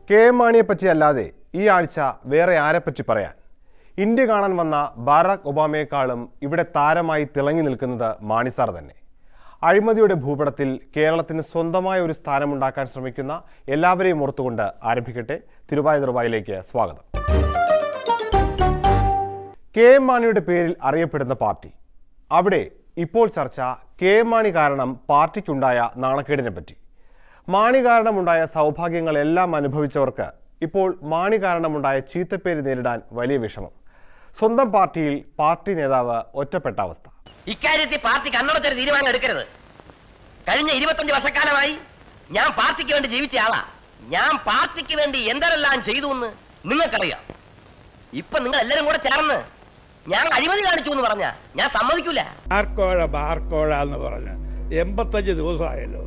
K M. മാണിയെപ്പറ്റി അല്ലാതെ ഈ ആഴ്ച വേറെ ആരെപ്പറ്റി പറയാൻ? ഇന്ത്യ കാണാൻ വന്ന ബറാക് ഒബാമയെക്കാളും ഇവിടെ താരമായി തിളങ്ങി നിൽക്കുന്നത് മാണി സാർ തന്നെ. അഴിമതിയുടെ ഭൂപടത്തിൽ കേരളത്തിന് സ്വന്തമായ ഒരു സ്ഥാനമുണ്ടാക്കാൻ ശ്രമിക്കുന്ന എല്ലാവരെയും ഓർത്തുകൊണ്ട് ആരംഭിക്കട്ടെ. തിരുവാതിരയിലേക്ക് സ്വാഗതം. കെ.എം. മാണിയുടെ പേരിൽ അറിയപ്പെടുന്ന പാർട്ടി. അവിടെ ഇപ്പോൾ ചർച്ച കെ.എം. മാണി കാരണം പാർട്ടിക്കുണ്ടായ നാണക്കേടിനെ പറ്റി. മാണി കാരണമുണ്ടായ സൗഭാഗ്യങ്ങളെല്ലാം അനുഭവിച്ചവർക്ക് ഇപ്പോൾ മാണി കാരണമുണ്ടായ ചീത്തപ്പേര് നേരിടാൻ വലിയ വിഷമം. സ്വന്തം പാർട്ടിയിൽ പാർട്ടി നേതാവ് ഒറ്റപ്പെട്ട അവസ്ഥ. ഇക്കാര്യത്തിൽ പാർട്ടി കണ്ണടച്ചൊരു തീരുമാനം എടുക്കരുത്. കഴിഞ്ഞ 25 വർഷക്കാലമായി ഞാൻ പാർട്ടിക്ക് വേണ്ടി ജീവിച്ച ആളാ. ഞാൻ പാർട്ടിക്ക് വേണ്ടി എന്തെല്ലാം ചെയ്തു എന്ന് നിങ്ങൾക്കറിയാം. ഇപ്പൊ നിങ്ങൾ എല്ലാരും കൂടെ ചേർന്ന് ഞാൻ അഴിമതി കാണിച്ചു എന്ന് പറഞ്ഞ ഞാൻ സമ്മതിക്കൂല. ബാർക്കോഴ എന്ന് പറഞ്ഞ 85 ദിവസമായല്ലോ.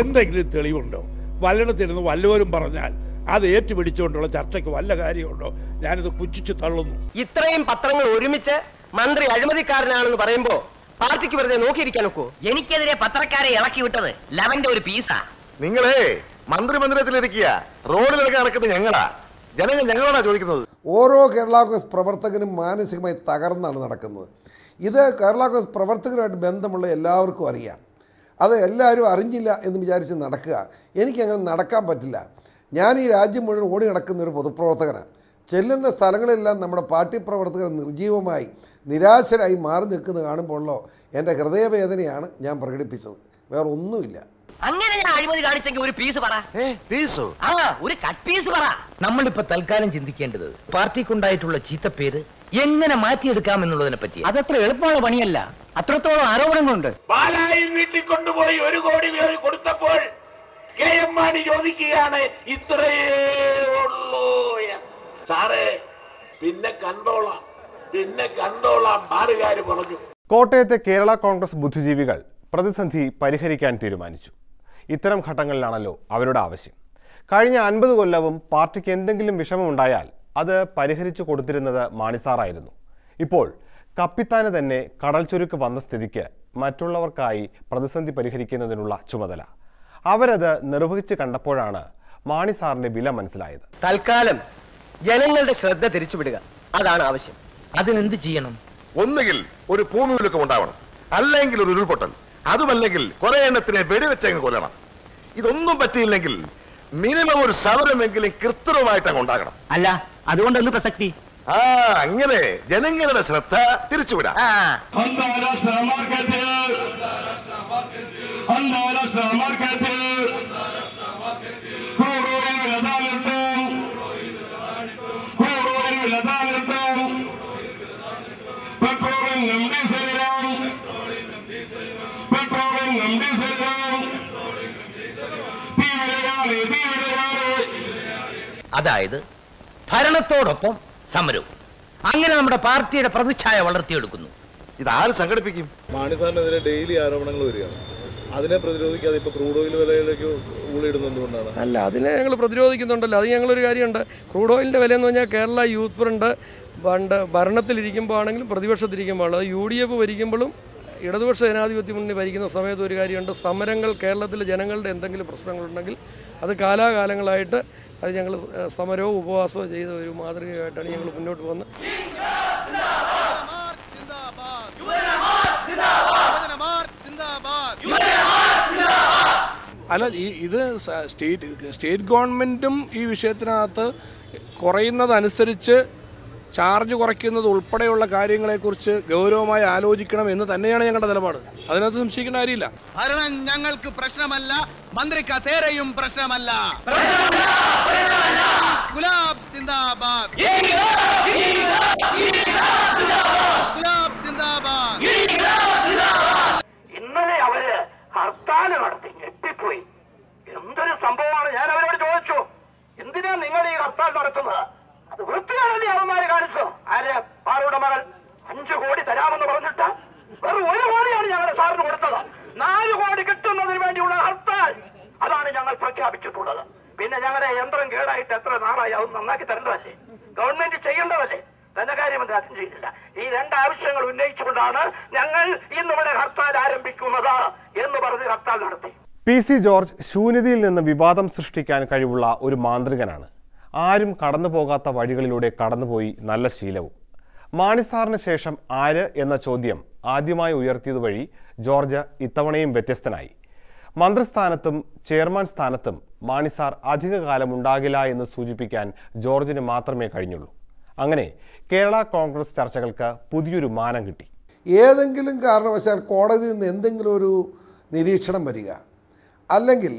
എന്തെങ്കിലും തെളിവുണ്ടോ? വല്ലയിടത്തിരുന്ന് വല്ലവരും പറഞ്ഞാൽ അത് ഏറ്റുപിടിച്ചുകൊണ്ടുള്ള ചർച്ചയ്ക്ക് വല്ല കാര്യമുണ്ടോ? ഞാനിത് പുച്ഛിച്ചു തള്ളുന്നു. ഇത്രയും പത്രങ്ങൾ ഒരുമിച്ച് മന്ത്രി അഴിമതിക്കാരനാണെന്ന് പറയുമ്പോ പാർട്ടിക്ക് വെറുതെ നോക്കിയിരിക്കാൻ നോക്കൂ. എനിക്കെതിരെ പത്രക്കാരെ ഇളക്കി വിട്ടത് ലവന്റെ ഒരു പീസാ. നിങ്ങളെ മന്ത്രിമന്ദിരത്തിലിരിക്കുക, റോഡിലിറങ്ങി നടക്കുന്നത് ഞങ്ങളാ. ജനങ്ങൾ ഞങ്ങളോടാ ചോദിക്കുന്നത്. ഓരോ കേരള കോൺഗ്രസ് പ്രവർത്തകനും മാനസികമായി തകർന്നാണ് നടക്കുന്നത്. ഇത് കേരള കോൺഗ്രസ് പ്രവർത്തകരുമായിട്ട് ബന്ധമുള്ള എല്ലാവർക്കും അറിയാം. അത് എല്ലാവരും അറിഞ്ഞില്ല എന്ന് വിചാരിച്ച് നടക്കുക. എനിക്കങ്ങനെ നടക്കാൻ പറ്റില്ല. ഞാൻ ഈ രാജ്യം മുഴുവൻ ഓടി നടക്കുന്ന ഒരു പൊതുപ്രവർത്തകനാണ്. ചെല്ലുന്ന സ്ഥലങ്ങളിലെല്ലാം നമ്മുടെ പാർട്ടി പ്രവർത്തകർ നിർജീവമായി നിരാശരായി മാറി നിൽക്കുന്നത് കാണുമ്പോഴല്ലോ എൻ്റെ ഹൃദയവേദനയാണ് ഞാൻ പ്രകടിപ്പിച്ചത്. വേറെ ഒന്നുമില്ല. അങ്ങനെ ഞാൻ അഴിമതി കാണിച്ചെങ്കിൽ ഒരു പീസ് പറ. ഒരു കട്ട് പീസ് പറ. നമ്മളിപ്പോ തൽക്കാലം ചിന്തിക്കേണ്ടത് പാർട്ടിക്കുണ്ടായിട്ടുള്ള ചീത്തപ്പേര് എങ്ങനെ മാറ്റിയെടുക്കാമെന്നുള്ളതിനെ പറ്റി. അതത്ര എളുപ്പമുള്ള പണിയല്ല. അത്രത്തോളം ആരോപണങ്ങളുണ്ട്. പാലായിൽ വീട്ടിൽ കൊണ്ടുപോയി 1 കോടി കൊടുത്തപ്പോൾ കെ.എം. മാണി ചോദിക്കുകയാണ്, ഇത്രയേ ഉള്ളൂ സാറേ? പിന്നെ കണ്ടോളാം ബാറുകാര് പറഞ്ഞു. കോട്ടയത്തെ കേരള കോൺഗ്രസ് ബുദ്ധിജീവികൾ പ്രതിസന്ധി പരിഹരിക്കാൻ തീരുമാനിച്ചു. ഇത്തരം ഘട്ടങ്ങളിലാണല്ലോ അവരുടെ ആവശ്യം. കഴിഞ്ഞ 50 കൊല്ലവും പാർട്ടിക്ക് എന്തെങ്കിലും വിഷമമുണ്ടായാൽ അത് പരിഹരിച്ചു കൊടുത്തിരുന്നത് മാണിസാറായിരുന്നു. ഇപ്പോൾ കപ്പിത്താന് തന്നെ കടൽ ചുരുക്ക് വന്ന സ്ഥിതിക്ക് മറ്റുള്ളവർക്കായി പ്രതിസന്ധി പരിഹരിക്കുന്നതിനുള്ള ചുമതല അവരത് നിർവഹിച്ച് കണ്ടപ്പോഴാണ് മാണിസാറിന്റെ വില മനസ്സിലായത്. തൽക്കാലം ജനങ്ങളുടെ ശ്രദ്ധ തിരിച്ചുവിടുക, അതാണ് ആവശ്യം. അതിനെന്ത് ചെയ്യണം? ഒന്നുകിൽ ഒരു ഭൂമികുലുക്കം ഉണ്ടാവണം, അല്ലെങ്കിൽ ഒരു ഉരുൾപൊട്ടൽ, അതുമല്ലെങ്കിൽ കുറെ എണ്ണത്തിനെ വെടിവെച്ചങ്ങ് കൊല്ലണം. ഇതൊന്നും പറ്റിയില്ലെങ്കിൽ മിനിമം ഒരു സമരമെങ്കിലും കൃത്രിമമായിട്ട് അങ്ങ് ഉണ്ടാകണം. അല്ല, അതുകൊണ്ടൊന്ന് പ്രസക്തി. അങ്ങനെ ജനങ്ങളുടെ ശ്രദ്ധ തിരിച്ചുവിടാം. അന്താരാഷ്ട്ര മാർക്കറ്റിൽ അതായത് ഭരണത്തോടൊപ്പം സമരവും. അങ്ങനെ നമ്മുടെ പാർട്ടിയുടെ പ്രതിച്ഛായ വളർത്തിയെടുക്കുന്നു. ഇതാര് സംഘടിപ്പിക്കും? മാണി സാറിനെതിരെ ഡെയിലി ആരോപണങ്ങൾ വരികയാണ്. അതിനെ പ്രതിരോധിക്കാതെ ഇപ്പൊ ക്രൂഡ് ഓയിൽ വിലയിലേക്ക് ഊളിയിടുന്നതുകൊണ്ടാണ്. അല്ല, അതിനെ ഞങ്ങൾ പ്രതിരോധിക്കുന്നുണ്ടല്ലോ. അത് ഞങ്ങളൊരു കാര്യമുണ്ട്. ക്രൂഡ് ഓയിലിൻ്റെ വിലയെന്ന് പറഞ്ഞാൽ കേരള യൂത്ത് ഫ്രണ്ട് പണ്ട് ഭരണത്തിലിരിക്കുമ്പോൾ ആണെങ്കിലും പ്രതിപക്ഷത്തിരിക്കുമ്പോൾ, അത് UDF ഭരിക്കുമ്പോഴും ഇടതുപക്ഷ ജനാധിപത്യ മുന്നണി ഭരിക്കുന്ന സമയത്ത് ഒരു കാര്യമുണ്ട്. സമരങ്ങൾ, കേരളത്തിലെ ജനങ്ങളുടെ എന്തെങ്കിലും പ്രശ്നങ്ങളുണ്ടെങ്കിൽ അത് കാലാകാലങ്ങളായിട്ട് അത് ഞങ്ങൾ സമരവും ഉപവാസവും ചെയ്ത ഒരു മാതൃകയായിട്ടാണ് ഞങ്ങൾ മുന്നോട്ട് പോകുന്നത്. അല്ല, ഇത് സ്റ്റേറ്റ് ഗവൺമെൻറ്റും ഈ വിഷയത്തിനകത്ത് കുറയുന്നതനുസരിച്ച് ചാർജ് കുറയ്ക്കുന്നത് ഉൾപ്പെടെയുള്ള കാര്യങ്ങളെക്കുറിച്ച് ഗൗരവമായി ആലോചിക്കണം എന്ന് തന്നെയാണ് ഞങ്ങളുടെ നിലപാട്. അതിനകത്ത് സംശയിക്കേണ്ട കാര്യമില്ല. ഭരണം ഞങ്ങൾക്ക് പ്രശ്നമല്ല, മന്ത്രി കസേരയും പ്രശ്നമല്ല. ഗുലാബ് സിന്ദാബാദ്, ഗുലാബ് സിന്ദാബാദ്. ഇന്നലെ അവര് ഹർത്താല് നടത്തി, ഞെട്ടിപ്പോയി. എന്തൊരു സംഭവമാണ്. ഞാൻ അവരോട് ചോദിച്ചു, എന്തിനാ നിങ്ങൾ ഈ ഹർത്താൽ നടത്തുന്നത്? അത് വൃത്തിയാണല്ലേ അവന്മാര് കാണിച്ചു. ആര്? പാറുടെ മകൾ 5 കോടി തരാമെന്ന് പറഞ്ഞിട്ട് വെറും 1 കോടിയാണ് ഞങ്ങളുടെ സാറിന് കൊടുത്തത്. 4 കോടി കിട്ടുന്നതിന് വേണ്ടിയുള്ള ഹർത്താൽ, അതാണ് ഞങ്ങൾ പ്രഖ്യാപിച്ചിട്ടുള്ളത്. പിന്നെ ഞങ്ങളുടെ യന്ത്രം കേടായിട്ട് എത്ര നാളായി, അത് നന്നാക്കി തരേണ്ടതല്ലേ? ഗവൺമെന്റ് ചെയ്യേണ്ടതല്ലേ? ധനകാര്യമന്ത്രി അതും ചെയ്തില്ല. ഈ 2 ആവശ്യങ്ങൾ ഉന്നയിച്ചുകൊണ്ടാണ് ഞങ്ങൾ ഇന്നിവിടെ ഹർത്താൽ ആരംഭിക്കുന്നത് എന്ന് പറഞ്ഞ് ഹർത്താൽ നടത്തി. പി.സി. ജോർജ് ശൂന്യതയിൽ നിന്ന് വിവാദം സൃഷ്ടിക്കാൻ കഴിവുള്ള ഒരു മാന്ത്രികനാണ്. ആരും കടന്നു പോകാത്ത വഴികളിലൂടെ കടന്നുപോയി നല്ല ശീലവും. മാണിസാറിന് ശേഷം ആര് എന്ന ചോദ്യം ആദ്യമായി ഉയർത്തിയത് വഴി ജോർജ് ഇത്തവണയും വ്യത്യസ്തനായി. മന്ത്രിസ്ഥാനത്തും ചെയർമാൻ സ്ഥാനത്തും മാണിസാർ അധികകാലം ഉണ്ടാകില്ല എന്ന് സൂചിപ്പിക്കാൻ ജോർജിന് മാത്രമേ കഴിഞ്ഞുള്ളൂ. അങ്ങനെ കേരള കോൺഗ്രസ് ചർച്ചകൾക്ക് പുതിയൊരു മാനം കിട്ടി. ഏതെങ്കിലും കാരണവശാൽ കോടതിയിൽ നിന്ന് എന്തെങ്കിലും ഒരു നിരീക്ഷണം വരിക, അല്ലെങ്കിൽ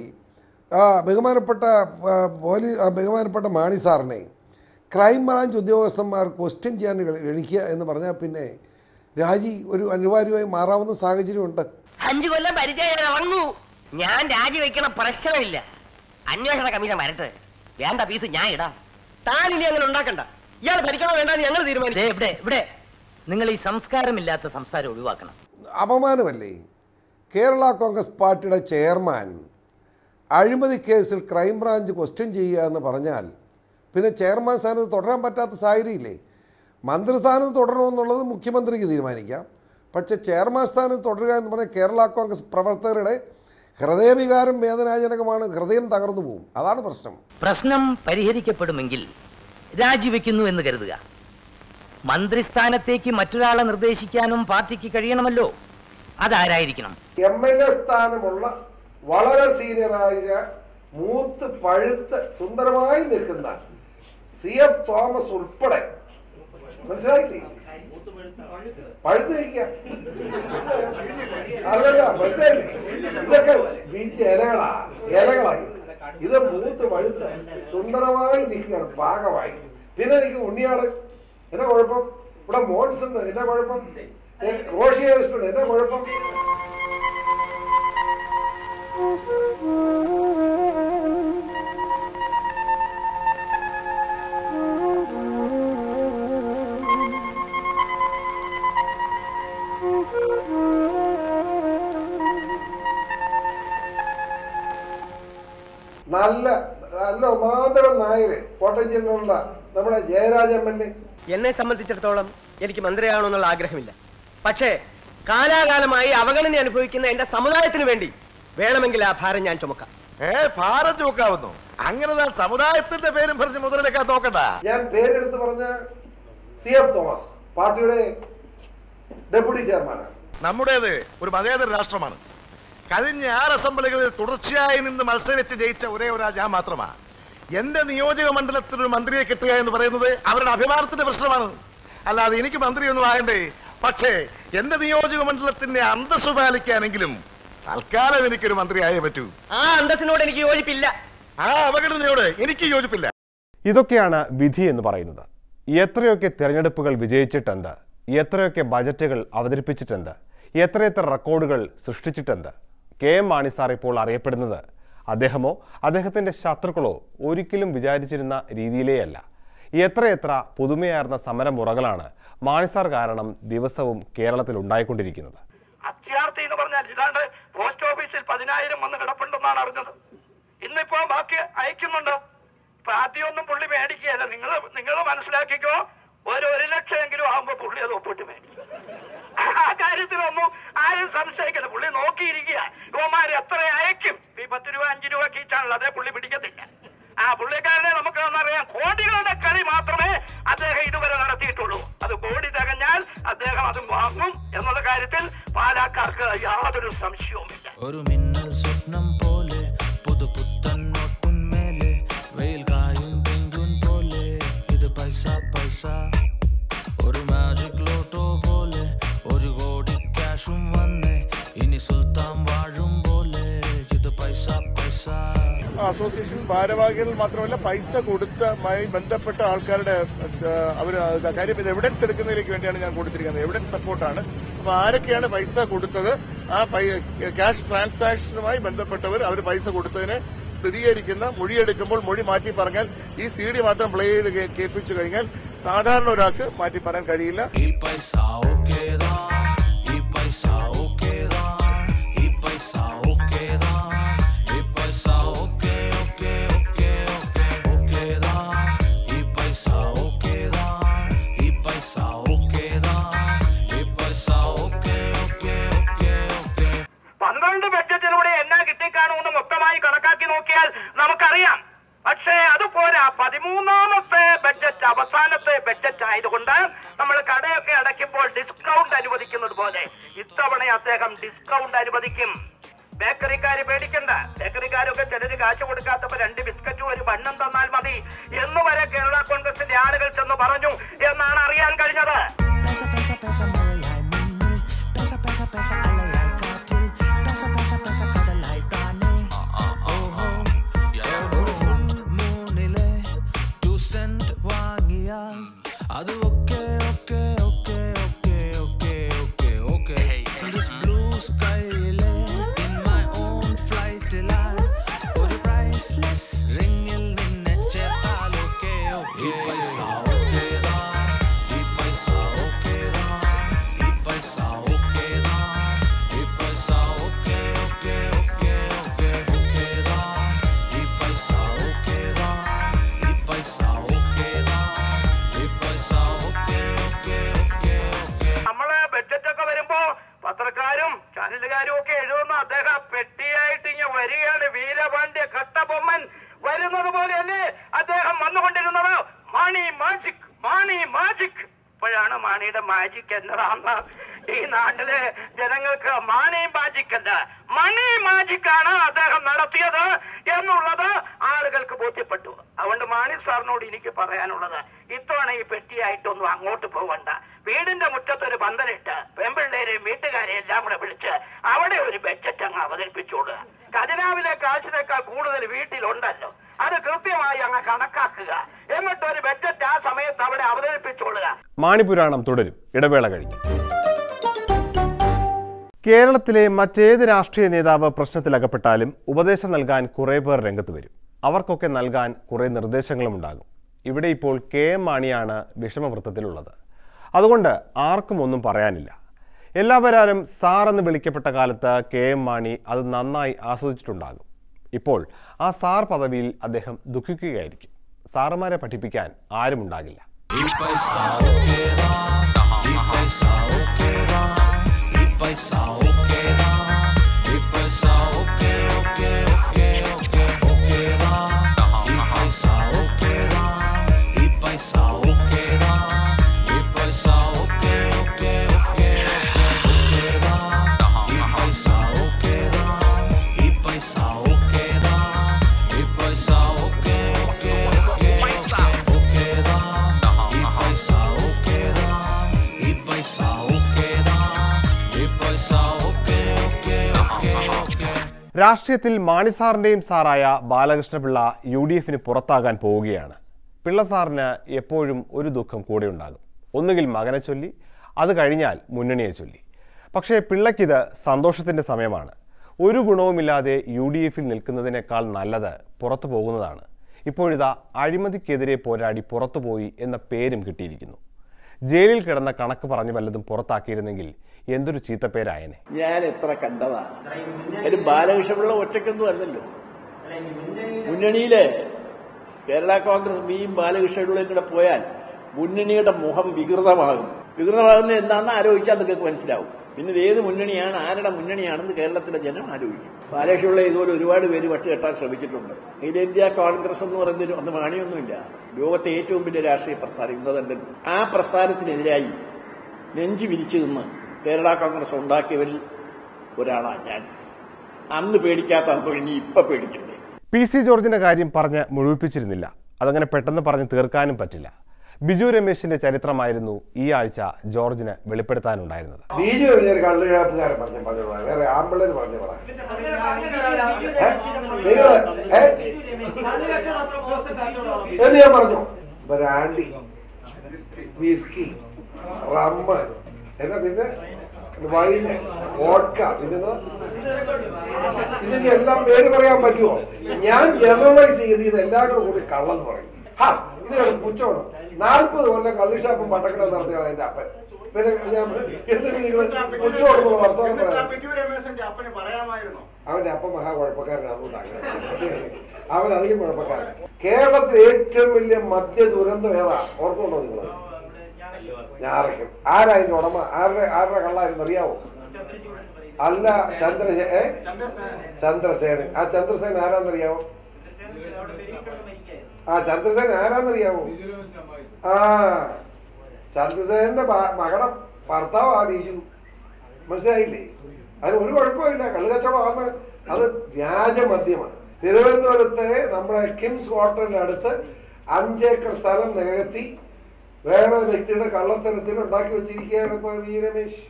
ബഹുമാനപ്പെട്ട മാണിസാറിനെ ക്രൈംബ്രാഞ്ച് ഉദ്യോഗസ്ഥന്മാർ ക്വസ്റ്റ്യൻ ചെയ്യാൻ എണിക്കുക എന്ന് പറഞ്ഞാൽ പിന്നെ രാജി ഒരു അനിവാര്യമായി മാറാവുന്ന സാഹചര്യമുണ്ട്. 5 കൊല്ലം പരിചയം ഞാൻ രാജിവെക്കണ പ്രശ്നമില്ല. അന്വേഷണ കമ്മീഷൻ വരട്ടെ, വേണ്ട പീസ് ഞാൻ ഇടാം. താനിനി അങ്ങനെ ഉണ്ടാക്കണ്ട. ഇയാൾ ഭരിക്കണോ വേണ്ടെന്ന് ഞങ്ങൾ തീരുമാനിക്കും. ഇവിടെ നിങ്ങൾ ഈ സംസ്കാരമില്ലാത്ത സംസാരം ഒഴിവാക്കണം. അപമാനമല്ലേ? കേരള കോൺഗ്രസ് പാർട്ടിയുടെ ചെയർമാൻ അഴിമതി കേസിൽ ക്രൈംബ്രാഞ്ച് ക്വസ്റ്റ്യൻ ചെയ്യുക എന്ന് പറഞ്ഞാൽ പിന്നെ ചെയർമാൻ സ്ഥാനത്ത് തുടരാൻ പറ്റാത്ത സാഹചര്യമില്ലേ? മന്ത്രിസ്ഥാനത്ത് തുടരണമെന്നുള്ളത് മുഖ്യമന്ത്രിക്ക് തീരുമാനിക്കാം. പക്ഷേ ചെയർമാൻ സ്ഥാനത്ത് തുടരുക എന്ന് പറഞ്ഞാൽ കേരള കോൺഗ്രസ് പ്രവർത്തകരുടെ ഹൃദയവികാരം വേദനാജനകമാണ്. ഹൃദയം തകർന്നു പോകും. അതാണ് പ്രശ്നം പരിഹരിക്കപ്പെടുമെങ്കിൽ രാജിവെക്കുന്നു എന്ന് കരുതുക. മന്ത്രിസ്ഥാനത്തേക്ക് മറ്റൊരാളെ നിർദ്ദേശിക്കാനും പാർട്ടിക്ക് കഴിയണമല്ലോ. അതാരായിരിക്കണം? MLA സ്ഥാനമുള്ള വളരെ സീനിയറായ മൂത്ത് പഴുത്ത് സുന്ദരമായി നിൽക്കുന്ന CF തോമസ് ഉൾപ്പെടെ, മനസ്സിലായില്ലേ? പഴുത്തിരിക്കുക അതല്ല, മനസ്സിലായില്ലേ? ഇതൊക്കെ ഇലകളായി. ഇത് മൂത്ത് പഴുത്ത് സുന്ദരമായി നിൽക്കുകയാണ്, പാകമായി. പിന്നെ നിൽക്കും ഉണ്ണിയാട്, എന്നാ കുഴപ്പം? ഇവിടെ മോൺസ് ഉണ്ട്, എന്നാ കുഴപ്പം? റോഷിയുണ്ട്, എന്നാ കുഴപ്പം? നല്ല ഒമാന്തരം നായര് കോട്ടയം നമ്മുടെ ജയരാജ MLA. എന്നെ സംബന്ധിച്ചിടത്തോളം എനിക്ക് മന്ത്രിയാകണമെന്നുള്ള ആഗ്രഹമില്ല. പക്ഷേ കാലാകാലമായി അവഗണന അനുഭവിക്കുന്ന എന്റെ സമുദായത്തിന് വേണ്ടി വേണമെങ്കിൽ ആ ഭാരം ഞാൻ ചുമക്കാം. ഭാരം ചുമക്കാവുന്നു? അങ്ങനെ സമുദായത്തിന്റെ പേരും പറഞ്ഞ് മുതലെടുക്കാൻ നോക്കണ്ട. ഞാൻ പേരെടുത്ത് പറഞ്ഞ CF തോമസ് പാർട്ടിയുടെ ഡെപ്യൂട്ടി ചെയർമാനാണ്. നമ്മുടേത് ഒരു മതേതര രാഷ്ട്രമാണ്. കഴിഞ്ഞ 6 അസംബ്ലികളിൽ തുടർച്ചയായി നിന്ന് മത്സരിച്ച് ജയിച്ച ഒരേ ഒരാൾ ഞാൻ മാത്രമാണ്. എന്റെ നിയോജക മണ്ഡലത്തിൽ ഒരു മന്ത്രിയെ കിട്ടുക എന്ന് പറയുന്നത് അവരുടെ അഭിമാനത്തിന്റെ പ്രശ്നമാണ്. അല്ലാതെ എനിക്ക് മന്ത്രിയൊന്നും ആകണ്ടേ. പക്ഷേ എന്റെ നിയോജക മണ്ഡലത്തിന്റെ അന്തസ്സ് പാലിക്കാനെങ്കിലും തൽക്കാലം എനിക്കൊരു മന്ത്രിയായേ പറ്റൂ. ആ അന്തസ്സിനോട് എനിക്ക് യോജിപ്പില്ല. ആ അവഗണനയോട് എനിക്ക് യോജിപ്പില്ല. ഇതൊക്കെയാണ് വിധി എന്ന് പറയുന്നത്. എത്രയൊക്കെ തിരഞ്ഞെടുപ്പുകൾ വിജയിച്ചിട്ടെന്ത്, എത്രയൊക്കെ ബജറ്റുകൾ അവതരിപ്പിച്ചിട്ടെന്ത്, എത്രയെത്ര റെക്കോർഡുകൾ സൃഷ്ടിച്ചിട്ടെന്ത്. KM മാണിസാർ ഇപ്പോൾ അറിയപ്പെടുന്നത് അദ്ദേഹമോ അദ്ദേഹത്തിൻ്റെ ശത്രുക്കളോ ഒരിക്കലും വിചാരിച്ചിരുന്ന രീതിയിലേയല്ല. എത്രയെത്ര പുതുമയാർന്ന സമരമുറകളാണ് മാണിസാർ കാരണം ദിവസവും കേരളത്തിൽ ഉണ്ടായിക്കൊണ്ടിരിക്കുന്നത്. അത്യാർത്ഥി എന്ന് പറഞ്ഞാൽ ഇതാണ്ട് പോസ്റ്റ് ഓഫീസിൽ 10,000 വന്ന് കിടപ്പുണ്ടെന്നാണ് അറിഞ്ഞത്. ഇന്നിപ്പോ ബാക്കി അയക്കുന്നുണ്ട്. ഇപ്പൊ ആദ്യമൊന്നും പുള്ളി മേടിക്കുകയല്ല. നിങ്ങൾ മനസ്സിലാക്കിക്കോ, 1 ലക്ഷമെങ്കിലും ആകുമ്പോ പുള്ളി അത് ഒപ്പിട്ട് മേടിക്കും. ആ കാര്യത്തിലൊന്നും ആരും സംശയിക്കരുത്. പുള്ളി നോക്കിയിരിക്കുക യുവമാര് എത്ര അയക്കും. ഈ 10 രൂപ 5 രൂപ കീച്ചാണല്ലോ, അതേ പുള്ളി പിടിക്കത്തില്ല. ആ പുള്ളിക്കാരനെ നമുക്ക് അറിയാം. കോടികളുടെ കളി മാത്രമേ അദ്ദേഹം ഇതുവരെ നടത്തിയിട്ടുള്ളൂ. അത് കോടി തികഞ്ഞാൽ അദ്ദേഹം അത് വാങ്ങും എന്നുള്ള കാര്യത്തിൽ പാലക്കാർക്ക് യാതൊരു സംശയവുമില്ല. ഒരു മിന്നൽ സ്വപ്നം പോലെ പുതുപുത്തൻ നോട്ടിന്മേലെ വെയിൽ കായും പെങ്കുൻ പോലെ ഇത് പൈസ ഒരു മാജിക് ലോട്ടോ പോലെ 1 കോടി ക്യാഷും വന്നേ ഇനി സുൽത്താൻ വാഴും പോലെ ഇത് പൈസ. അസോസിയേഷൻ ഭാരവാഹികൾ മാത്രമല്ല പൈസ കൊടുത്തുമായി ബന്ധപ്പെട്ട ആൾക്കാരുടെ കാര്യം ഇത് എവിഡൻസ് എടുക്കുന്നതിലേക്ക് വേണ്ടിയാണ് ഞാൻ കൊടുത്തിരിക്കുന്നത്. എവിഡൻസ് സപ്പോർട്ടാണ്. അപ്പൊ ആരൊക്കെയാണ് പൈസ കൊടുത്തത്, ആ ക്യാഷ് ട്രാൻസാക്ഷനുമായി ബന്ധപ്പെട്ടവർ അവർ പൈസ കൊടുത്തതിനെ സ്ഥിരീകരിക്കുന്ന മൊഴിയെടുക്കുമ്പോൾ മൊഴി മാറ്റി പറഞ്ഞാൽ ഈ CD മാത്രം പ്ലേ ചെയ്ത് കേൾപ്പിച്ചു കഴിഞ്ഞാൽ സാധാരണ ഒരാൾക്ക് മാറ്റി പറയാൻ കഴിയില്ല. നമുക്കറിയാം. പക്ഷേ അതുപോരാ. 13 13ാമത്തെ ബഡ്ജറ്റ്, അവസാനത്തെ ബഡ്ജറ്റ് ആയതുകൊണ്ട് നമ്മൾ കടയൊക്കെ അടയ്ക്കുമ്പോൾ ഡിസ്കൗണ്ട് അനുവദിക്കുന്നത് പോലെ ഇത്തവണ അദ്ദേഹം ഡിസ്കൗണ്ട് അനുവദിക്കും. ബേക്കറിക്കാര് പേടിക്കണ്ട. ബേക്കറിക്കാരൊക്കെ ചിലര് കാശ് കൊടുക്കാത്തപ്പോ 2 ബിസ്ക്കറ്റും ഒരു ബണ്ണും തന്നാൽ മതി എന്ന് വരെ കേരള കോൺഗ്രസിന്റെ ആളുകൾ ചെന്ന് പറഞ്ഞു എന്നാണ് അറിയാൻ കഴിഞ്ഞത്. അത് okay okay okay okay okay okay okay in this blue sky in my own flight line ഒരു priceless ringil ninne ചേർത്താൽ ഓക്കേ ഓക്കേ പൈസ ഓക്കേ ദാ ഈ പൈസ ഓക്കേ ദാ ഈ പൈസ ഓക്കേ ദാ ഈ പൈസ okay okay okay okay okay ദാ ഈ പൈസ ഓക്കേ ദാ ഈ പൈസ ഓക്കേ ദാ നമ്മള് ബഡ്ജറ്റൊക്കെ വരുമ്പോ പത്രക്കാരും ചാനലുകാരും ഒക്കെ എഴുതുന്ന അദ്ദേഹം പെട്ടിയായിട്ട് ഇങ്ങനെ വരികയാണ്. വീരപാണ്ഡ്യ കട്ടബൊമ്മൻ വരുന്നത് പോലെയല്ലേ അദ്ദേഹം വന്നുകൊണ്ടിരുന്നത്. Mani magic, Mani magic. ഇപ്പോഴാണ് മാണിയുടെ മാജിക് എന്നതാന്ന് ഈ നാട്ടിലെ ജനങ്ങൾക്ക് മാണി മാജിക് അല്ല, മണി മാജിക്കാണ് അദ്ദേഹം നടത്തിയത് എന്നുള്ളത് ആളുകൾക്ക് ബോധ്യപ്പെട്ടു. അതുകൊണ്ട് മാണി സാറിനോട് എനിക്ക് പറയാനുള്ളത്, ഇത്തവണ ഈ പെട്ടിയായിട്ടൊന്നും അങ്ങോട്ട് പോവണ്ട. വീടിന്റെ മുറ്റത്തൊരു പന്തലിട്ട് പെമ്പിള്ളേരെയും വീട്ടുകാരെയും എല്ലാം കൂടെ വിളിച്ച് അവിടെ ഒരു ബഡ്ജറ്റ് അങ്ങ് അവതരിപ്പിച്ചോളുക. ഖജനാവിലെ കാശിനേക്കാൾ കൂടുതൽ വീട്ടിലുണ്ടല്ലോ, അത് കൃത്യമായി അങ്ങ് കണക്കാക്കുക. എന്നിട്ട് ഒരു ബഡ്ജറ്റ് ആ സമയത്ത് അവിടെ അവതരിപ്പിച്ചോളുക. മാണിപുരാണം തുടരും, ഇടവേള കഴിഞ്ഞു. കേരളത്തിലെ മറ്റേത് രാഷ്ട്രീയ നേതാവ് പ്രശ്നത്തിലകപ്പെട്ടാലും ഉപദേശം നൽകാൻ കുറേ പേർ രംഗത്ത് വരും. അവർക്കൊക്കെ നൽകാൻ കുറേ നിർദ്ദേശങ്ങളുമുണ്ടാകും. ഇവിടെ ഇപ്പോൾ KM മാണിയാണ് വിഷമവൃത്തത്തിലുള്ളത്. അതുകൊണ്ട് ആർക്കും ഒന്നും പറയാനില്ല. എല്ലാവരും സാർ എന്ന് വിളിക്കപ്പെട്ട കാലത്ത് KM മാണി അത് നന്നായി ആസ്വദിച്ചിട്ടുണ്ടാകും. ഇപ്പോൾ ആ സാർ പദവിയിൽ അദ്ദേഹം ദുഃഖിക്കുകയായിരിക്കും. സാറുമാരെ പഠിപ്പിക്കാൻ ആരുമുണ്ടാകില്ല. രാഷ്ട്രീയത്തിൽ മാണിസാറിൻ്റെയും സാറായ ബാലകൃഷ്ണപിള്ള UDFന് പുറത്താകാൻ പോവുകയാണ്. പിള്ള സാറിന് എപ്പോഴും ഒരു ദുഃഖം കൂടെ ഉണ്ടാകും. ഒന്നുകിൽ മകനെ ചൊല്ലി, അത് കഴിഞ്ഞാൽ മുന്നണിയെ ചൊല്ലി. പക്ഷേ പിള്ളയ്ക്കിത് സന്തോഷത്തിൻ്റെ സമയമാണ്. ഒരു ഗുണവുമില്ലാതെ UDFൽ നിൽക്കുന്നതിനേക്കാൾ നല്ലത് പുറത്തു പോകുന്നതാണ്. ഇപ്പോഴിതാ അഴിമതിക്കെതിരെ പോരാടി പുറത്തുപോയി എന്ന പേരും കിട്ടിയിരിക്കുന്നു. ജയിലിൽ കിടന്ന കണക്ക് പറഞ്ഞു വല്ലതും പുറത്താക്കിയിരുന്നെങ്കിൽ എന്തൊരു ചീത്തപ്പേരായനെ. ഞാൻ എത്ര കണ്ടതാ. ഒരു ബാലകൃഷ്ണപിള്ള ഒറ്റയ്ക്കൊന്നും അല്ലല്ലോ. മുന്നണിയിലെ കേരള കോൺഗ്രസ് ബിയും ബാലകൃഷ്ണപിള്ളയും കൂടെ പോയാൽ മുന്നണിയുടെ മുഖം വികൃതമാകും. വികൃതമാകുന്നത് എന്താണെന്ന് ആലോചിച്ചാൽ നിങ്ങൾക്ക് മനസ്സിലാവും. പിന്നെ ഇത് ഏത് മുന്നണിയാണ്, ആരുടെ മുന്നണിയാണെന്ന് കേരളത്തിലെ ജനം ആലോചിക്കും. ബാലകൃഷ്ണപിള്ള ഇതുപോലെ ഒരുപാട് പേര് വട്ടുകെട്ടാൻ ശ്രമിച്ചിട്ടുണ്ട്. അഖിലേന്ത്യാ കോൺഗ്രസ് എന്ന് പറയുന്നൊരു അന്ന് മാണിയൊന്നുമില്ല. ലോകത്തെ ഏറ്റവും വലിയ രാഷ്ട്രീയ പ്രസ്ഥാനം ഇന്നതല്ലല്ലോ. ആ പ്രസ്ഥാനത്തിനെതിരായി നെഞ്ചു വിരിച്ചു നിന്ന് കേരള കോൺഗ്രസ് ഉണ്ടാക്കിയവരിൽ ഒരാളാണ് ഞാൻ. അന്ന് പേടിക്കാത്തതോ ഇനി ഇപ്പൊ പേടിക്കണ്ടേ. PC ജോർജിന്റെ കാര്യം പറഞ്ഞ് മുഴുവിപ്പിച്ചിരുന്നില്ല. അതങ്ങനെ പെട്ടെന്ന് പറഞ്ഞ് തീർക്കാനും പറ്റില്ല. ബിജു രമേശിന്റെ ചരിത്രമായിരുന്നു ഈ ആഴ്ച ജോർജിന് വെളിപ്പെടുത്താനുണ്ടായിരുന്നത്. ബിജു കള്ളുകാരൻ വേറെ ആമ്പിള്ളേർ പറഞ്ഞു എന്ന് ഞാൻ പറഞ്ഞു. ബ്രാൻഡി, വിസ്കി, റമ്മ്, എന്നാ പിന്നെ വൈന്, വോഡ്ക, പിന്നെ ഇതിന്റെ എല്ലാം പേര് പറയാൻ പറ്റുമോ? ഞാൻ ജനറലൈസ് ചെയ്ത് എല്ലാവരും കൂടി കള്ളെന്ന് പറയും. ഇതിനാണ് പുച്ഛമാണ്. 40 കൊല്ലം കള്ളിഷാപ്പും പട്ടക്കട നടത്തിയാണ് എന്റെ അപ്പൻ. പിന്നെ ഞാൻ എന്തിനു നിങ്ങൾ പുച്ഛോടെന്നുള്ള വർത്തമാനം പറയാം. അവന്റെ അപ്പൻ മഹാകുഴപ്പക്കാരൻ. അതുകൊണ്ടാണ് അവൻ അധികം കുഴപ്പക്കാരൻ. കേരളത്തിൽ ഏറ്റവും വലിയ മദ്യ ദുരന്തം ഏതാ ഓർക്കുന്നുണ്ടോ നിങ്ങൾ? ഞാറയ്ക്കും. ആരാ അതിന്റെ ഉടമ? ആരുടെ കള്ളായിരുന്നു അറിയാവോ? അല്ല, ചന്ദ്രസേനൻ. ആ ചന്ദ്രസേനൻ ആരാന്നറിയാവോ? ചന്ദ്രസേൻ ആരാന്നറിയാമോ? ചന്ദ്രസേനന്റെ മകളുടെ ഭർത്താവാ ബിജു. മനസ്സിലായില്ലേ? അതിന് ഒരു കുഴപ്പമില്ല. കള്ളുകച്ചവടമാണ്. അത് വ്യാജ മദ്യമാണ്. തിരുവനന്തപുരത്തെ നമ്മുടെ കിംസ് ഹോട്ടലിനടുത്ത് 5 ഏക്കർ സ്ഥലം നികത്തി വേറെ വ്യക്തിയുടെ കള്ളത്തരത്തിൽ ഉണ്ടാക്കി വെച്ചിരിക്കുകയാണ് ഇപ്പൊ വി രമേശ്.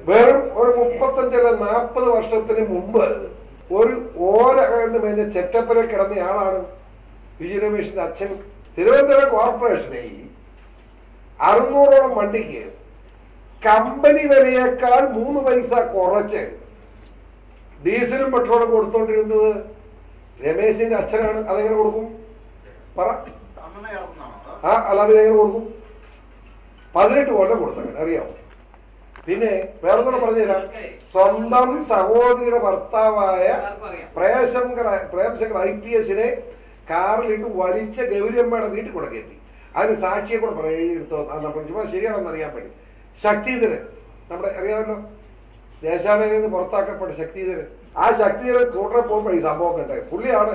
വെറും ഒരു 35 അല്ല 40 വർഷത്തിന് മുമ്പ് ഒരു ഓല കണ്ട് മേഞ്ഞ ചെറ്റപ്പര കിടന്നയാളാണ് വി രമേശിന്റെ അച്ഛൻ. തിരുവനന്തപുരം കോർപ്പറേഷനിൽ 600ഓളം വണ്ടിക്ക് കമ്പനി വിലയേക്കാൾ 3 പൈസ കുറച്ച് ഡീസലും പെട്രോളും കൊടുത്തോണ്ടിരുന്നത് രമേശിന്റെ അച്ഛനാണ്. അതെങ്ങനെ കൊടുക്കും പറ? അല്ലാതെ എങ്ങനെ കൊടുക്കും? 18 കൊല്ലം കൊടുത്തങ്ങനെ, അറിയാമോ? പിന്നെ വേറെ പറഞ്ഞുതരാം. സ്വന്തം സഹോദരിയുടെ ഭർത്താവായ പ്രേംശങ്കർ IPSനെ കാറിലിട്ട് വലിച്ച ഗൗരിയമ്മയുടെ വീട്ടിൽ കൂടെ കയറ്റി. അതിന് സാക്ഷിയെ കൂടെ പറയാം, എഴുതിയെടുത്തോ ചുമ്മാ ശരിയാണെന്ന് അറിയാൻ വേണ്ടി. ശക്തിധരൻ നമ്മുടെ അറിയാമല്ലോ, ദേശാഭിമാനിയിൽ നിന്ന് പുറത്താക്കപ്പെട്ട ശക്തിധരൻ. ആ ശക്തിധരൻ സ്കൂട്ടറെ പോകുമ്പോൾ ഈ സംഭവം കണ്ടേ. പുള്ളിയാണ്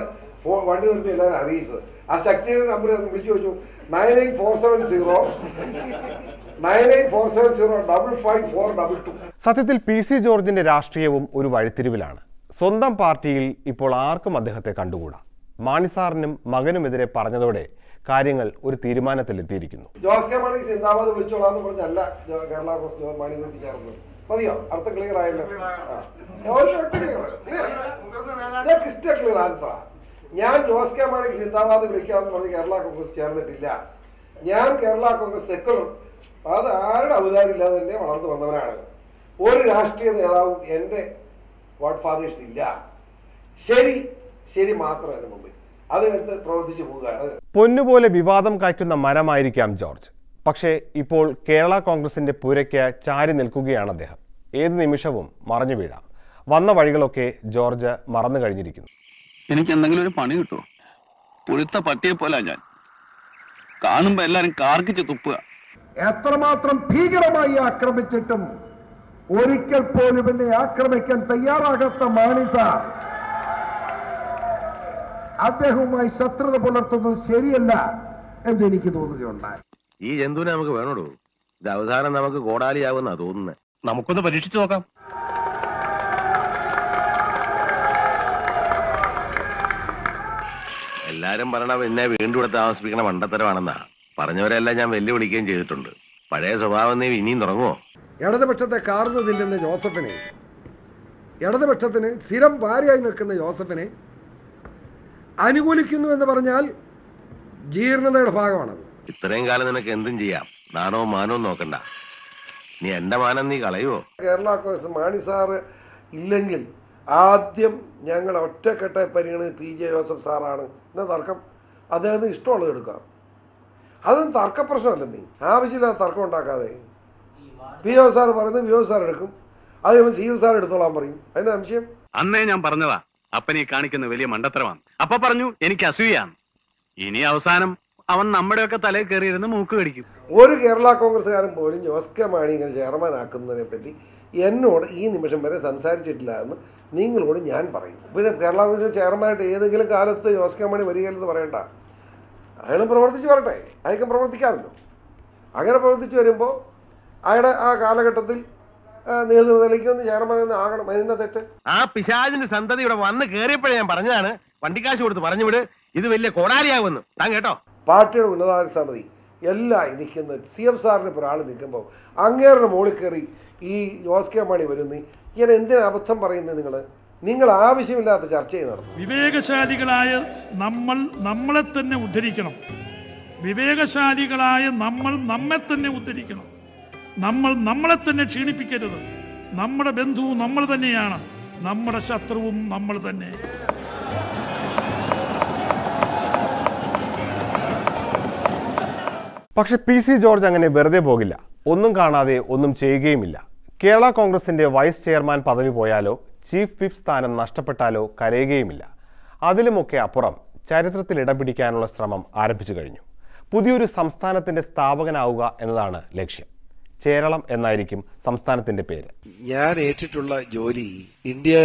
വണ്ടി നിർത്തി എല്ലാവരും അറിയിച്ചത്. ആ ശക്തിധരൻ നമ്പർ വിളിച്ചു ചോദിച്ചു 9947055422. സത്യത്തിൽ PC ജോർജിന്റെ രാഷ്ട്രീയവും ഒരു വഴിത്തിരിവിലാണ്. സ്വന്തം പാർട്ടിയിൽ ഇപ്പോൾ ആർക്കും അദ്ദേഹത്തെ കണ്ടുകൂടാ. മാണിസാറിനും മകനുമെതിരെ പറഞ്ഞതോടെ കാര്യങ്ങൾ ഒരു തീരുമാനത്തിലെത്തിയിരിക്കുന്നു. ജോസ് കെ മാണി സിന്ദാബാദ് വിളിച്ചോളാന്ന് പറഞ്ഞല്ല കേരള കോൺഗ്രസ് മാണി ചേർന്നത്. മതിയോ? അർത്ഥം ക്ലിയർ ആയല്ലോ? ക്ലിയർ ആൻസറാ. ഞാൻ ജോസ് കെ മാണിക്ക് സിന്ദാബാദ് വിളിക്കാമെന്ന് പറഞ്ഞ് കേരള കോൺഗ്രസ് ചേർന്നിട്ടില്ല. ഞാൻ കേരള കോൺഗ്രസ് സെക്യുലർ, അത് ആരുടെ ഔദാര്യം ഇല്ലാതെ തന്നെ വളർന്നു വന്നവനാണ്. ഒരു രാഷ്ട്രീയ നേതാവും എൻ്റെ ഗോഡ് ഫാദേഴ്സ് ഇല്ല. ശരി ശരി മാത്രം അതിന് മുമ്പിൽ അത് കണ്ട് പ്രവർത്തിച്ചു പോവുകയാണ്. പൊന്നുപോലെ വിവാദം കായ്ക്കുന്ന മരമായിരിക്കാം ജോർജ്. പക്ഷേ ഇപ്പോൾ കേരള കോൺഗ്രസിന്റെ പുരയ്ക്ക് ചാരി നിൽക്കുകയാണ് അദ്ദേഹം. ഏത് നിമിഷവും മറഞ്ഞു വീഴാം. വന്ന വഴികളൊക്കെ ജോർജ് മറന്നു കഴിഞ്ഞിരിക്കുന്നു. എനിക്ക് എന്തെങ്കിലും ഒരു പണി കിട്ടുമോ? പുഴുത്ത പട്ടിയെ പോലെ ഞാൻ കാണുമ്പോ എല്ലാരും കാർക്കിച്ച് തുപ്പുക. എത്രമാത്രം ഭീകരമായി ആക്രമിച്ചിട്ടും ഒരിക്കൽ പോലും എന്നെ ആക്രമിക്കാൻ തയ്യാറാകാത്ത മാണി സാർ അദ്ദേഹവുമായി ശത്രുത പുലർത്തുന്നത് ശരിയല്ല എന്ന് എനിക്ക് തോന്നുകയുണ്ടായി. ഈ ജന്തുവിനെ നമുക്ക് വേണോടൂ. ഇത് അവസാനം നമുക്ക് കോടാലിയാവുന്നാ തോന്നുന്നത്. നമുക്കൊന്ന് പരീക്ഷിച്ചു നോക്കാം. എല്ലാരും പറയണ എന്നെ വീണ്ടും ഇവിടെ താമസിപ്പിക്കണ മണ്ടത്തരമാണെന്നാ. പറഞ്ഞവരെല്ലാം ഞാൻ വെല്ലുവിളിക്കുകയും ചെയ്തിട്ടുണ്ട്. പഴയ സ്വഭാവം നീ ഇനിയും തുടങ്ങുമോ? ഇടതുപക്ഷത്തെ കാർന്നു തിന്നുന്ന ജോസഫിനെ, ഇടതുപക്ഷത്തിന് സ്ഥിരം ഭാര്യയായി നിൽക്കുന്ന ജോസഫിനെ അനുകൂലിക്കുന്നു എന്ന് പറഞ്ഞാൽ ജീർണതയുടെ ഭാഗമാണത്. ഇത്രയും കാലം നിനക്ക് എന്തും ചെയ്യാം. നാണവും മാനവും നോക്കണ്ട. നീ എന്റെ മാനം നീ കളയുവോ? കേരള കോൺഗ്രസ് മാണി സാറ് ഇല്ലെങ്കിൽ ആദ്യം ഞങ്ങൾ ഒറ്റക്കെട്ടായി പരിഗണിച്ച് PJ ജോസഫ് സാറാണ്. പിന്നെ തർക്കം അദ്ദേഹത്തിന് ഇഷ്ടമുള്ളത് എടുക്കാം. അതൊന്നും തർക്ക പ്രശ്നമല്ല. നീ ആവശ്യമില്ലാത്ത തർക്കം ഉണ്ടാക്കാതെ PO സാർ പറയുന്നത് PO സാർ എടുക്കും, അത് CU സാർ എടുത്തോളാൻ പറയും. അതിന്റെ സംശയം അന്നേ ഞാൻ പറഞ്ഞതാ അപ്പനെ കാണിക്കുന്ന വലിയ മണ്ടത്തരമാണ്. അപ്പ പറഞ്ഞു എനിക്ക് അസൂയാണ്. ഇനി അവസാനം അവൻ നമ്മുടെയൊക്കെ തലയിൽ കയറിയിരുന്ന് മൂക്ക് കടിക്കും. ഒരു കേരള കോൺഗ്രസ്സുകാരൻ പോലും ജോസ് കെ മാണി ഇങ്ങനെ ചെയർമാൻ ആക്കുന്നതിനെ പറ്റി എന്നോട് ഈ നിമിഷം വരെ സംസാരിച്ചിട്ടില്ല എന്ന് നിങ്ങളോട് ഞാൻ പറയും. പിന്നെ കേരള കോൺഗ്രസ് ചെയർമാനായിട്ട് ഏതെങ്കിലും കാലത്ത് ജോസ് കെ മാണി വരികയില്ലെന്ന് പറയണ്ട. അയാളും പ്രവർത്തിച്ച് വരട്ടെ, അയാൾക്കും പ്രവർത്തിക്കാമല്ലോ. അങ്ങനെ പ്രവർത്തിച്ച് വരുമ്പോൾ അയാളുടെ ആ കാലഘട്ടത്തിൽ നേതൃനിലയ്ക്ക് ചെയർമാൻ ആകണം. അതിനെ തെറ്റ്. ആ പിശാചിന്റെ സന്തതി ഇവിടെ വന്ന് കയറിയപ്പോഴേ ഞാൻ പറഞ്ഞതാണ്, വണ്ടിക്കാശ് കൊടുത്ത് പറഞ്ഞു വിട്, ഇത് വലിയ കോടാലിയാവുന്നു. താൻ കേട്ടോ? പാർട്ടിയുടെ ഉന്നതാധികാര സമിതി എല്ലാം നിൽക്കുന്ന CF സാറിന് ഇപ്പോൾ ഒരാൾ നിൽക്കുമ്പോൾ അങ്ങേരുടെ മുകളിൽ കയറി ഈ ജോസ് കെ മാണി വരുന്ന ഇങ്ങനെ എന്തിനാ അബദ്ധം പറയുന്നത്? നിങ്ങൾ ആവശ്യമില്ലാത്ത ചർച്ച നടത്തും. വിവേകശാലികളായ നമ്മളെ തന്നെ ഉദ്ധരിക്കണം. വിവേകശാലികളായ നമ്മെ തന്നെ ഉദ്ധരിക്കണം. നമ്മളെ തന്നെ ക്ഷീണിപ്പിക്കരുത്. നമ്മുടെ ബന്ധുവും നമ്മൾ തന്നെയാണ്, നമ്മുടെ ശത്രുവും നമ്മൾ തന്നെ. പക്ഷെ PC ജോർജ് അങ്ങനെ വെറുതെ പോകില്ല. ഒന്നും കാണാതെ ഒന്നും ചെയ്യുകയുമില്ല. കേരള കോൺഗ്രസിന്റെ വൈസ് ചെയർമാൻ പദവി പോയാലോ ചീഫ് വിപ്പ് സ്ഥാനം നഷ്ടപ്പെട്ടാലോ കരയുകയുമില്ല. അതിലുമൊക്കെ അപ്പുറം ചരിത്രത്തിൽ ഇടം പിടിക്കാനുള്ള ശ്രമം ആരംഭിച്ചു കഴിഞ്ഞു. പുതിയൊരു സംസ്ഥാനത്തിന്റെ സ്ഥാപകനാവുക എന്നതാണ് ലക്ഷ്യം. കേരളം എന്നായിരിക്കും സംസ്ഥാനത്തിന്റെ പേര്. ഞാൻ ഏറ്റിട്ടുള്ള ജോലി ഇന്ത്യ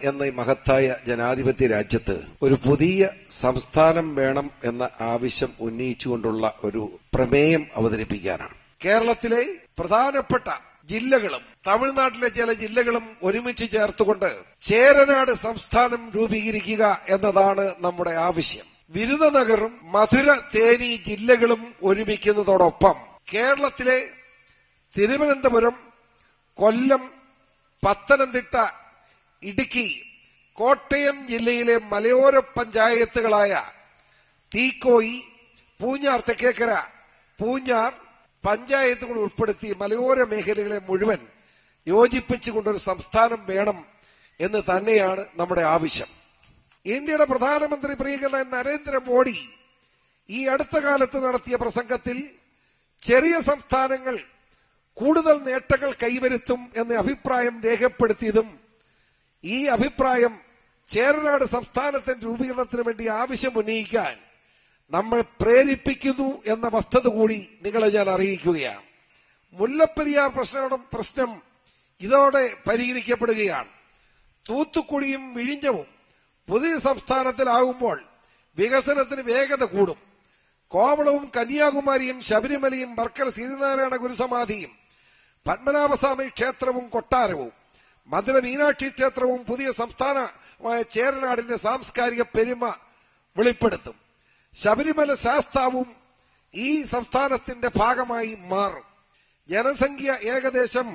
എന്ന മഹത്തായ ജനാധിപത്യ രാജ്യത്ത് ഒരു പുതിയ സംസ്ഥാനം വേണം എന്ന ആവശ്യം ഉന്നയിച്ചുകൊണ്ടുള്ള ഒരു പ്രമേയം അവതരിപ്പിക്കാനാണ്. കേരളത്തിലെ പ്രധാനപ്പെട്ട ജില്ലകളും തമിഴ്നാട്ടിലെ ചില ജില്ലകളും ഒരുമിച്ച് ചേർത്തുകൊണ്ട് ചേരനാട് സംസ്ഥാനം രൂപീകരിക്കുക എന്നതാണ് നമ്മുടെ ആവശ്യം. വിരുദനഗറും മധുര തേനി ജില്ലകളും ഒരുമിക്കുന്നതോടൊപ്പം കേരളത്തിലെ തിരുവനന്തപുരം, കൊല്ലം, പത്തനംതിട്ട, ഇടുക്കി, കോട്ടയം ജില്ലയിലെ മലയോര പഞ്ചായത്തുകളായ തീക്കോയി, പൂഞ്ഞാർ, തെക്കേക്കര, പൂഞ്ഞാർ പഞ്ചായത്തുകൾ ഉൾപ്പെടുത്തി മലയോര മേഖലകളെ മുഴുവൻ യോജിപ്പിച്ചുകൊണ്ടൊരു സംസ്ഥാനം വേണം എന്ന് തന്നെയാണ് നമ്മുടെ ആവശ്യം. ഇന്ത്യയുടെ പ്രധാനമന്ത്രി പ്രിയങ്കരനായ നരേന്ദ്രമോദി ഈ അടുത്ത കാലത്ത് നടത്തിയ പ്രസംഗത്തിൽ ചെറിയ സംസ്ഥാനങ്ങൾ കൂടുതൽ നേട്ടങ്ങൾ കൈവരുത്തും എന്ന അഭിപ്രായം രേഖപ്പെടുത്തിയതും ഈ അഭിപ്രായം ചേരനാട് സംസ്ഥാനത്തിന്റെ രൂപീകരണത്തിന് വേണ്ടി ആവശ്യമുന്നയിക്കാൻ നമ്മൾ പ്രേരിപ്പിക്കുന്നു എന്ന വസ്തുത കൂടി നിങ്ങളെ ഞാൻ അറിയിക്കുകയാണ്. മുല്ലപ്പെരിയാർ പ്രശ്നം ഇതോടെ പരിഹരിക്കപ്പെടുകയാണ്. തൂത്തുക്കുടിയും വിഴിഞ്ഞവും പുതിയ സംസ്ഥാനത്തിലാകുമ്പോൾ വികസനത്തിന് വേഗത കൂടും. കോവളവും കന്യാകുമാരിയും ശബരിമലയും വർക്കല ശ്രീനാരായണ ഗുരുസമാധിയും പത്മനാഭസ്വാമി ക്ഷേത്രവും കൊട്ടാരവും മധുര മീനാക്ഷി ക്ഷേത്രവും പുതിയ സംസ്ഥാനമായ ചേരനാടിന്റെ സാംസ്കാരിക പെരുമ വെളിപ്പെടുത്തും. ശബരിമല ശാസ്താവും ഈ സംസ്ഥാനത്തിന്റെ ഭാഗമായി മാറും. ജനസംഖ്യ ഏകദേശം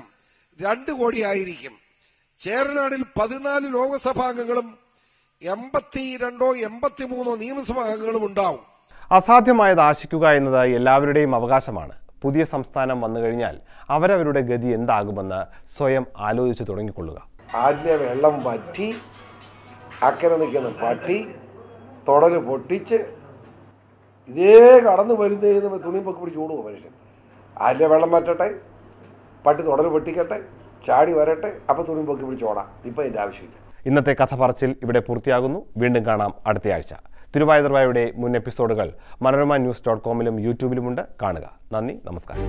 2 കോടിയായിരിക്കും. ചേരനാടിൽ 14 ലോകസഭാംഗങ്ങളും 82 83 നിയമസഭാംഗങ്ങളും ഉണ്ടാവും. അസാധ്യമായത് ആശിക്കുക എന്നത് എല്ലാവരുടെയും അവകാശമാണ്. പുതിയ സംസ്ഥാനം വന്നു കഴിഞ്ഞാൽ അവരവരുടെ ഗതി എന്താകുമെന്ന് സ്വയം ആലോചിച്ചു തുടങ്ങിക്കൊള്ളുക. ആദ്യ വെള്ളം വറ്റി അക്കരെ നിൽക്കുന്ന പട്ടി തുടര് പൊട്ടിച്ച് ഇതേ കടന്നു വരുന്ന തുണിപ്പൊക്കെ പിടിച്ച് ഓടുമോ മനുഷ്യൻ? ആദ്യ വെള്ളം വറ്റട്ടെ, പട്ടി തുടര് പൊട്ടിക്കട്ടെ, ചാടി വരട്ടെ, അപ്പോൾ തുണിപ്പൊക്കെ പിടിച്ച് ഓടാം. ഇപ്പം അതിൻ്റെ ആവശ്യമില്ല. ഇന്നത്തെ കഥ പറച്ചിൽ ഇവിടെ പൂർത്തിയാകുന്നു. വീണ്ടും കാണാം അടുത്തയാഴ്ച. തിരുവാതിരവായുടെ മുൻ എപ്പിസോഡുകൾ മനോരമ ന്യൂസ് .com ലും യൂട്യൂബിലുമുണ്ട്. കാണുക. നന്ദി, നമസ്കാരം.